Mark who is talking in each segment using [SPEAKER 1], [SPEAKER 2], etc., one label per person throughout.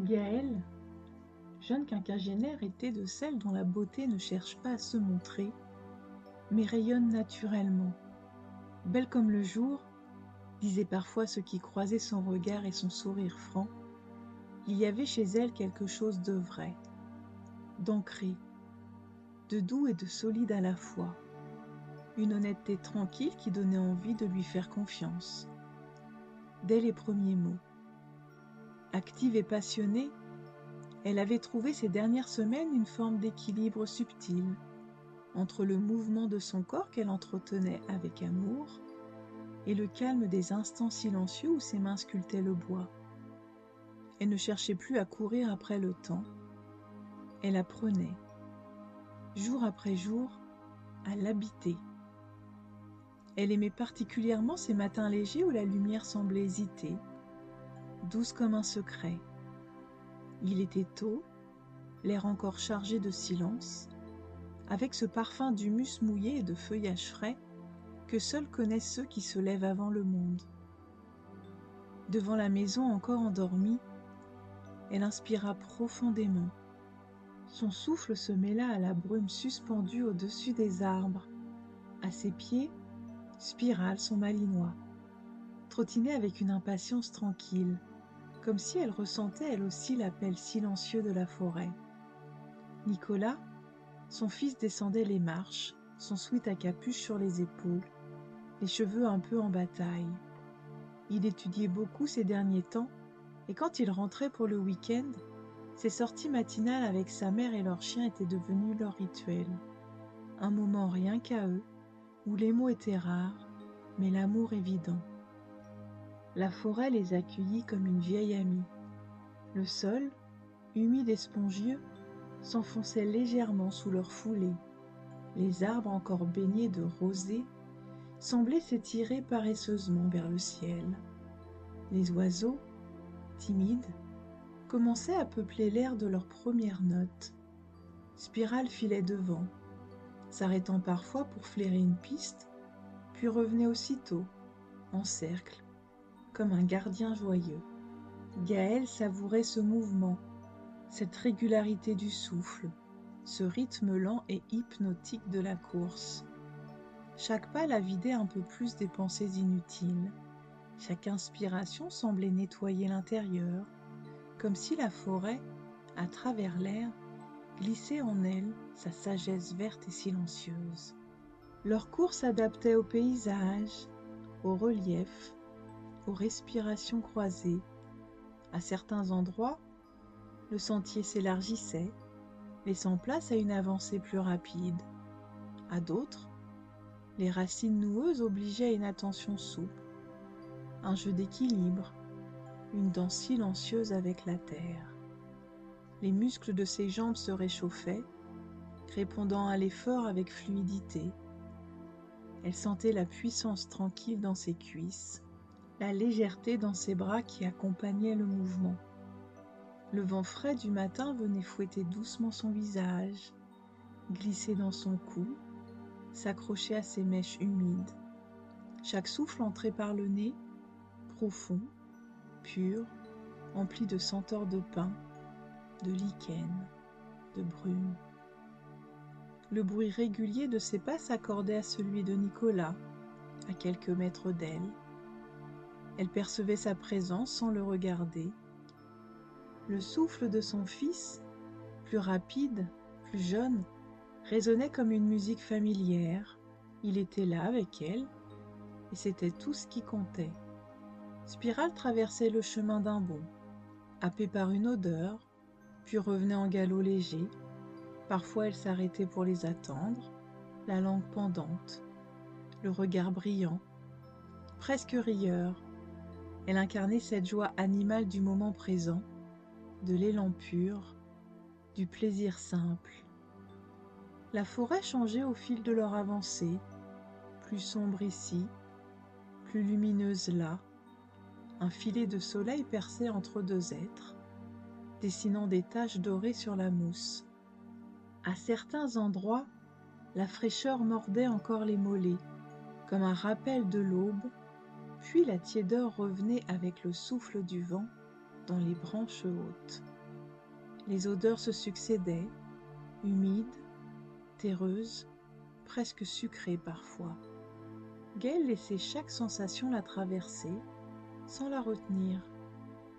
[SPEAKER 1] Gaëlle, jeune quinquagénaire, était de celles dont la beauté ne cherche pas à se montrer, mais rayonne naturellement. Belle comme le jour, disaient parfois ceux qui croisaient son regard et son sourire franc, il y avait chez elle quelque chose de vrai, d'ancré, de doux et de solide à la fois, une honnêteté tranquille qui donnait envie de lui faire confiance. Dès les premiers mots, active et passionnée, elle avait trouvé ces dernières semaines une forme d'équilibre subtil entre le mouvement de son corps qu'elle entretenait avec amour et le calme des instants silencieux où ses mains sculptaient le bois. Elle ne cherchait plus à courir après le temps, elle apprenait, jour après jour, à l'habiter. Elle aimait particulièrement ces matins légers où la lumière semblait hésiter, douce comme un secret. Il était tôt, l'air encore chargé de silence, avec ce parfum d'humus mouillé et de feuillage frais que seuls connaissent ceux qui se lèvent avant le monde. Devant la maison encore endormie, elle inspira profondément. Son souffle se mêla à la brume suspendue au-dessus des arbres. À ses pieds, Spirale, son malinois, trottinait avec une impatience tranquille, comme si elle ressentait elle aussi l'appel silencieux de la forêt. Nicolas, son fils, descendait les marches, son sweat à capuche sur les épaules, les cheveux un peu en bataille. Il étudiait beaucoup ces derniers temps, et quand il rentrait pour le week-end, ses sorties matinales avec sa mère et leur chien étaient devenues leur rituel. Un moment rien qu'à eux, où les mots étaient rares, mais l'amour évident. La forêt les accueillit comme une vieille amie. Le sol, humide et spongieux, s'enfonçait légèrement sous leur foulée. Les arbres encore baignés de rosée semblaient s'étirer paresseusement vers le ciel. Les oiseaux, timides, commençaient à peupler l'air de leurs premières notes. Spirale filait devant, s'arrêtant parfois pour flairer une piste, puis revenait aussitôt, en cercle, comme un gardien joyeux. Gaëlle savourait ce mouvement, cette régularité du souffle, ce rythme lent et hypnotique de la course. Chaque pas la vidait un peu plus des pensées inutiles. Chaque inspiration semblait nettoyer l'intérieur, comme si la forêt, à travers l'air, glissait en elle sa sagesse verte et silencieuse. Leur course s'adaptait au paysage, au relief, aux respirations croisées. À certains endroits, le sentier s'élargissait, laissant place à une avancée plus rapide. À d'autres, les racines noueuses obligeaient à une attention souple, un jeu d'équilibre, une danse silencieuse avec la terre. Les muscles de ses jambes se réchauffaient, répondant à l'effort avec fluidité. Elle sentait la puissance tranquille dans ses cuisses, la légèreté dans ses bras qui accompagnaient le mouvement. Le vent frais du matin venait fouetter doucement son visage, glisser dans son cou, s'accrocher à ses mèches humides. Chaque souffle entrait par le nez, profond, pur, empli de senteurs de pin, de lichen, de brume. Le bruit régulier de ses pas s'accordait à celui de Nicolas, à quelques mètres d'elle. Elle percevait sa présence sans le regarder. Le souffle de son fils, plus rapide, plus jeune, résonnait comme une musique familière. Il était là avec elle, et c'était tout ce qui comptait. Spirale traversait le chemin d'un bond, happée par une odeur, puis revenait en galop léger. Parfois elle s'arrêtait pour les attendre, la langue pendante, le regard brillant, presque rieur. Elle incarnait cette joie animale du moment présent, de l'élan pur, du plaisir simple. La forêt changeait au fil de leur avancée, plus sombre ici, plus lumineuse là. Un filet de soleil perçait entre deux êtres, dessinant des taches dorées sur la mousse. À certains endroits, la fraîcheur mordait encore les mollets, comme un rappel de l'aube, puis la tiédeur revenait avec le souffle du vent dans les branches hautes. Les odeurs se succédaient, humides, terreuses, presque sucrées parfois. Gaëlle laissait chaque sensation la traverser, sans la retenir.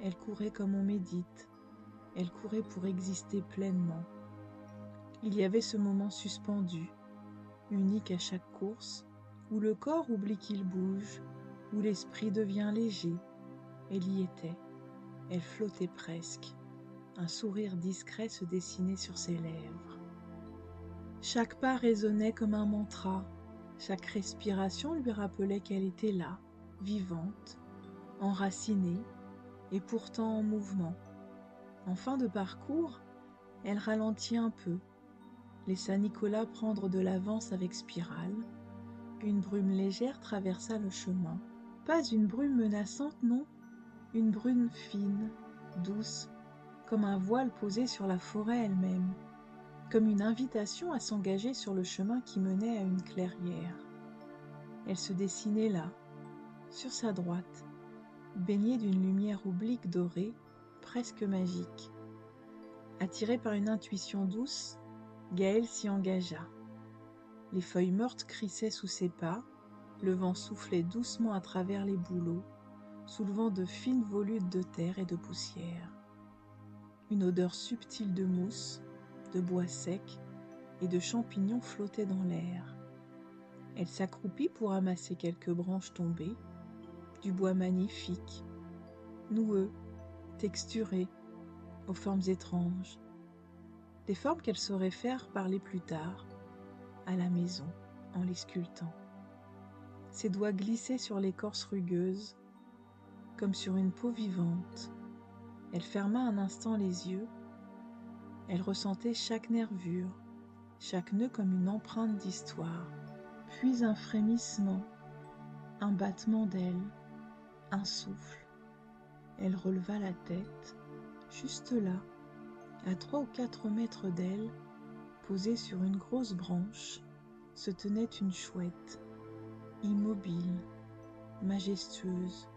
[SPEAKER 1] Elle courait comme on médite, elle courait pour exister pleinement. Il y avait ce moment suspendu, unique à chaque course, où le corps oublie qu'il bouge, où l'esprit devient léger. Elle y était, elle flottait presque. Un sourire discret se dessinait sur ses lèvres. Chaque pas résonnait comme un mantra, chaque respiration lui rappelait qu'elle était là, vivante, enracinée et pourtant en mouvement. En fin de parcours, elle ralentit un peu, laissa Nicolas prendre de l'avance avec Spirale. Une brume légère traversa le chemin. Pas une brume menaçante, non, une brume fine, douce, comme un voile posé sur la forêt elle-même, comme une invitation à s'engager sur le chemin qui menait à une clairière. Elle se dessinait là, sur sa droite, baignée d'une lumière oblique dorée, presque magique. Attirée par une intuition douce, Gaëlle s'y engagea. Les feuilles mortes crissaient sous ses pas, le vent soufflait doucement à travers les bouleaux, soulevant de fines volutes de terre et de poussière. Une odeur subtile de mousse, de bois sec et de champignons flottait dans l'air. Elle s'accroupit pour ramasser quelques branches tombées, du bois magnifique, noueux, texturé, aux formes étranges, des formes qu'elle saurait faire parler plus tard, à la maison, en les sculptant. Ses doigts glissaient sur l'écorce rugueuse, comme sur une peau vivante. Elle ferma un instant les yeux. Elle ressentait chaque nervure, chaque nœud comme une empreinte d'histoire. Puis un frémissement, un battement d'aile, un souffle. Elle releva la tête. Juste là, à 3 ou 4 mètres d'elle, posée sur une grosse branche, se tenait une chouette, immobile, majestueuse.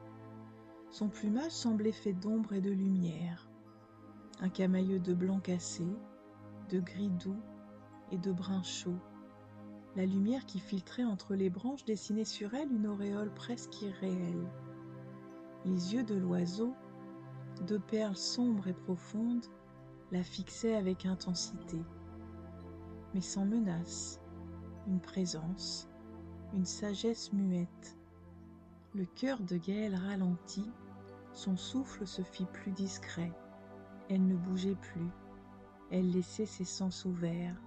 [SPEAKER 1] Son plumage semblait fait d'ombre et de lumière, un camailleux de blanc cassé, de gris doux et de brun chaud. La lumière qui filtrait entre les branches dessinait sur elle une auréole presque irréelle. Les yeux de l'oiseau, deux perles sombres et profondes, la fixaient avec intensité, mais sans menace, une présence, une sagesse muette. Le cœur de Gaëlle ralentit, son souffle se fit plus discret. Elle ne bougeait plus, elle laissait ses sens ouverts.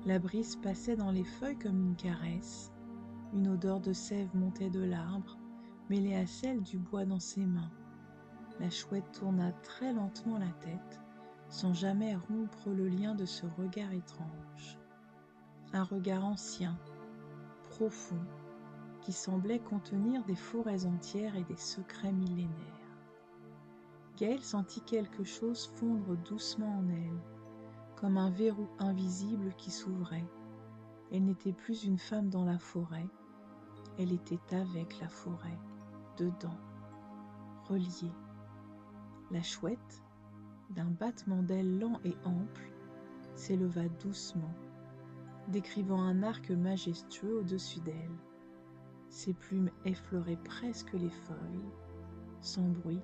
[SPEAKER 1] La brise passait dans les feuilles comme une caresse. Une odeur de sève montait de l'arbre, mêlée à celle du bois dans ses mains. La chouette tourna très lentement la tête, sans jamais rompre le lien de ce regard étrange. Un regard ancien, profond, qui semblait contenir des forêts entières et des secrets millénaires. Gaëlle sentit quelque chose fondre doucement en elle, comme un verrou invisible qui s'ouvrait. Elle n'était plus une femme dans la forêt, elle était avec la forêt, dedans, reliée. La chouette, d'un battement d'ailes lent et ample, s'éleva doucement, décrivant un arc majestueux au-dessus d'elle. Ses plumes effleuraient presque les feuilles, sans bruit,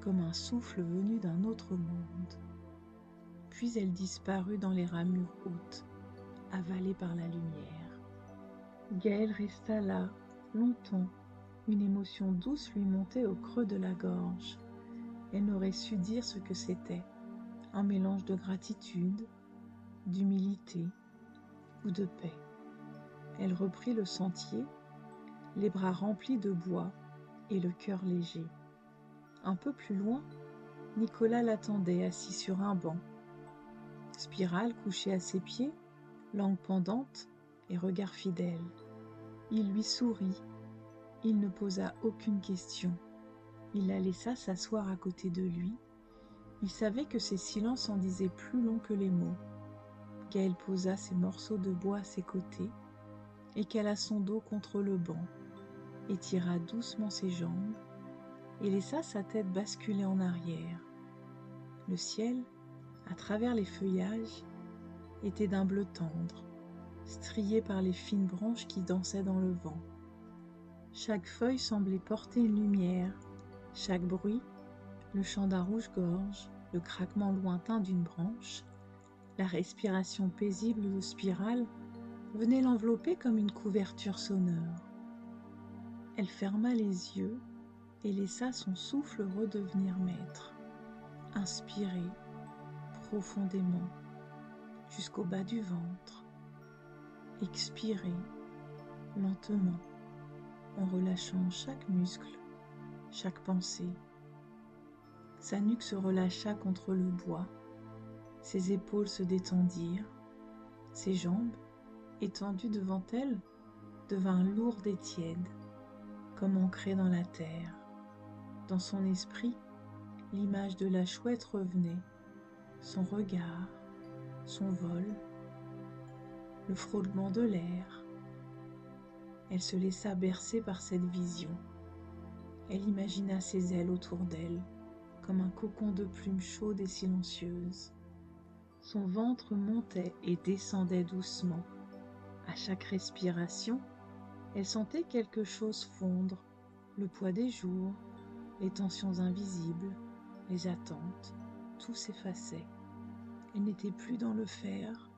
[SPEAKER 1] comme un souffle venu d'un autre monde. Puis elle disparut dans les ramures hautes, avalée par la lumière. Gaëlle resta là, longtemps. Une émotion douce lui montait au creux de la gorge. Elle n'aurait su dire ce que c'était, un mélange de gratitude, d'humilité ou de paix. Elle reprit le sentier, les bras remplis de bois et le cœur léger. Un peu plus loin, Nicolas l'attendait assis sur un banc. Spirale couchée à ses pieds, langue pendante et regard fidèle. Il lui sourit. Il ne posa aucune question. Il la laissa s'asseoir à côté de lui. Il savait que ses silences en disaient plus long que les mots. Gaëlle posa ses morceaux de bois à ses côtés, écala son dos contre le banc, étira doucement ses jambes et laissa sa tête basculer en arrière. Le ciel, à travers les feuillages, était d'un bleu tendre, strié par les fines branches qui dansaient dans le vent. Chaque feuille semblait porter une lumière, chaque bruit, le chant d'un rouge-gorge, le craquement lointain d'une branche, la respiration paisible de Spirale venait l'envelopper comme une couverture sonore. Elle ferma les yeux et laissa son souffle redevenir maître, inspirer profondément jusqu'au bas du ventre, expirer lentement en relâchant chaque muscle, chaque pensée. Sa nuque se relâcha contre le bois, ses épaules se détendirent, ses jambes, étendues devant elle, devinrent lourdes et tièdes, comme ancrées dans la terre. Dans son esprit, l'image de la chouette revenait, son regard, son vol, le frôlement de l'air. Elle se laissa bercer par cette vision. Elle imagina ses ailes autour d'elle, comme un cocon de plumes chaudes et silencieuses. Son ventre montait et descendait doucement. À chaque respiration, elle sentait quelque chose fondre, le poids des jours, les tensions invisibles, les attentes, tout s'effaçait. Elle n'était plus dans le faire,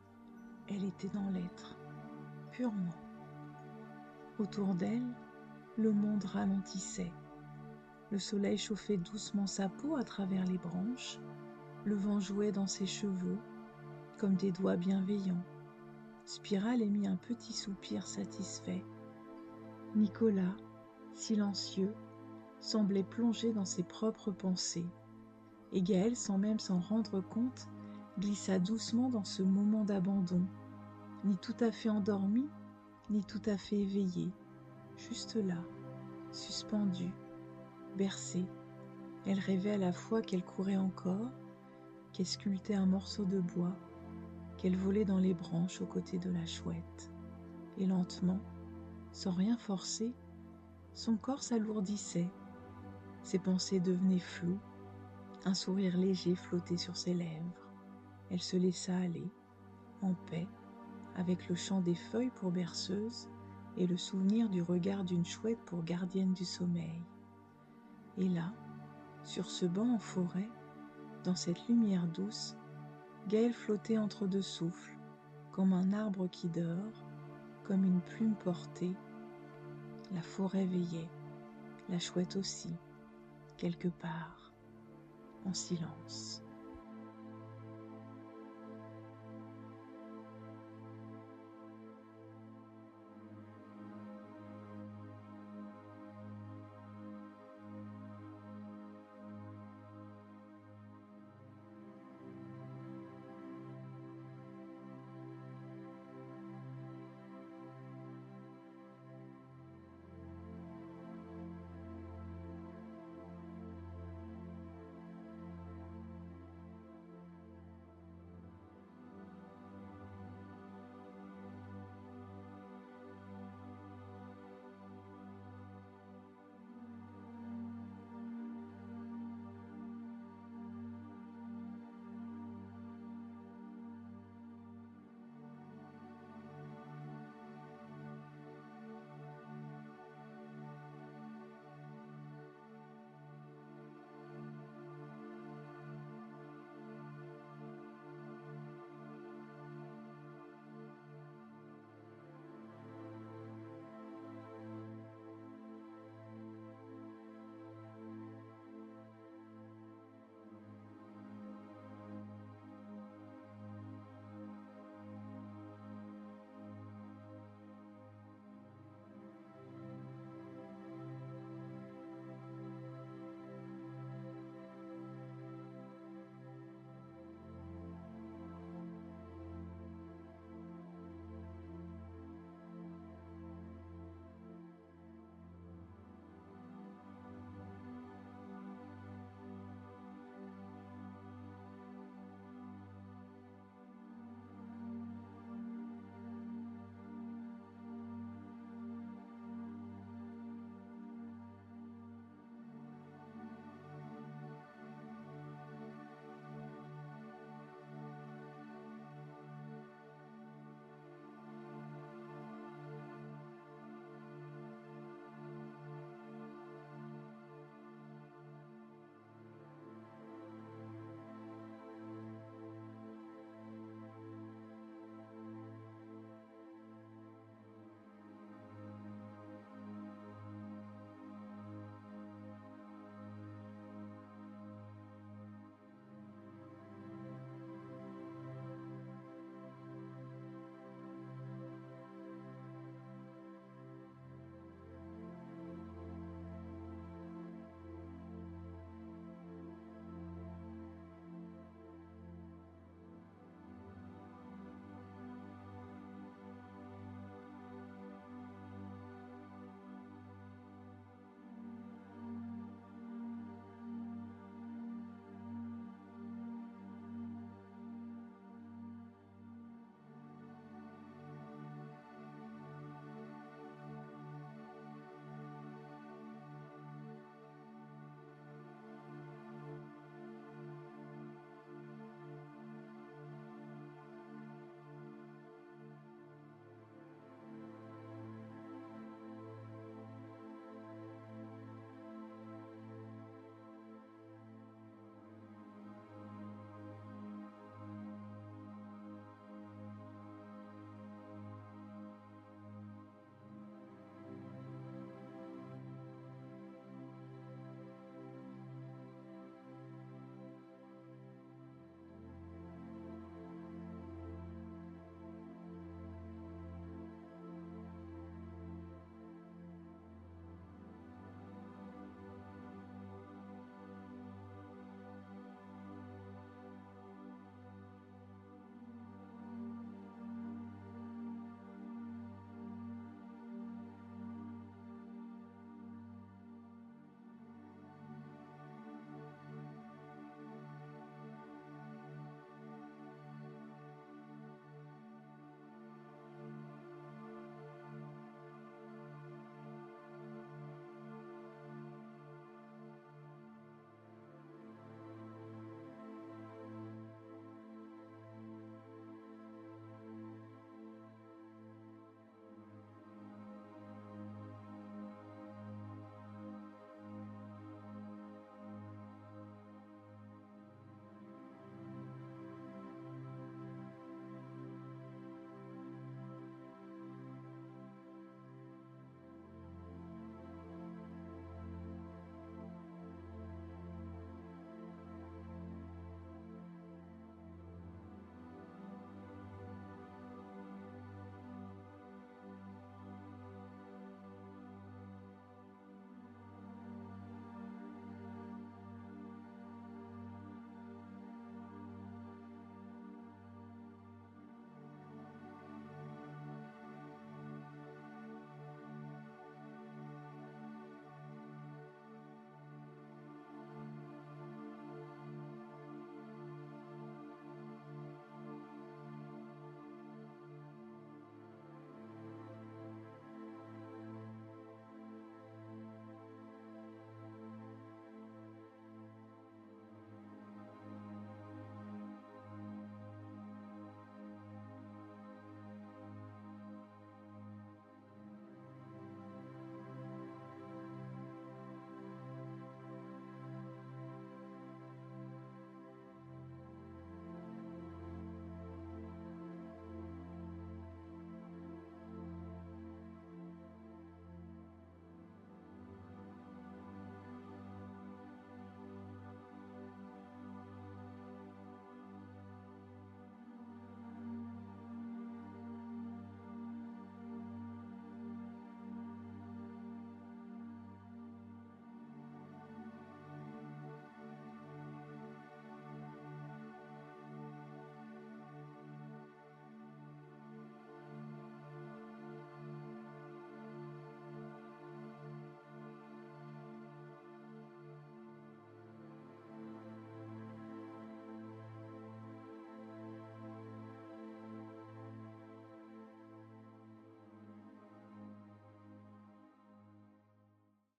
[SPEAKER 1] elle était dans l'être, purement. Autour d'elle, le monde ralentissait. Le soleil chauffait doucement sa peau à travers les branches, le vent jouait dans ses cheveux, comme des doigts bienveillants. Spirale émit un petit soupir satisfait. Nicolas, silencieux, semblait plongé dans ses propres pensées, et Gaël, sans même s'en rendre compte, glissa doucement dans ce moment d'abandon, ni tout à fait endormi, ni tout à fait éveillé, juste là, suspendue, bercée. Elle rêvait à la fois qu'elle courait encore, qu'elle sculptait un morceau de bois, qu'elle volait dans les branches aux côtés de la chouette. Et lentement, sans rien forcer, son corps s'alourdissait, ses pensées devenaient floues, un sourire léger flottait sur ses lèvres. Elle se laissa aller, en paix, avec le chant des feuilles pour berceuse et le souvenir du regard d'une chouette pour gardienne du sommeil. Et là, sur ce banc en forêt, dans cette lumière douce, Gaël flottait entre deux souffles, comme un arbre qui dort, comme une plume portée. La forêt veillait, la chouette aussi, quelque part, en silence.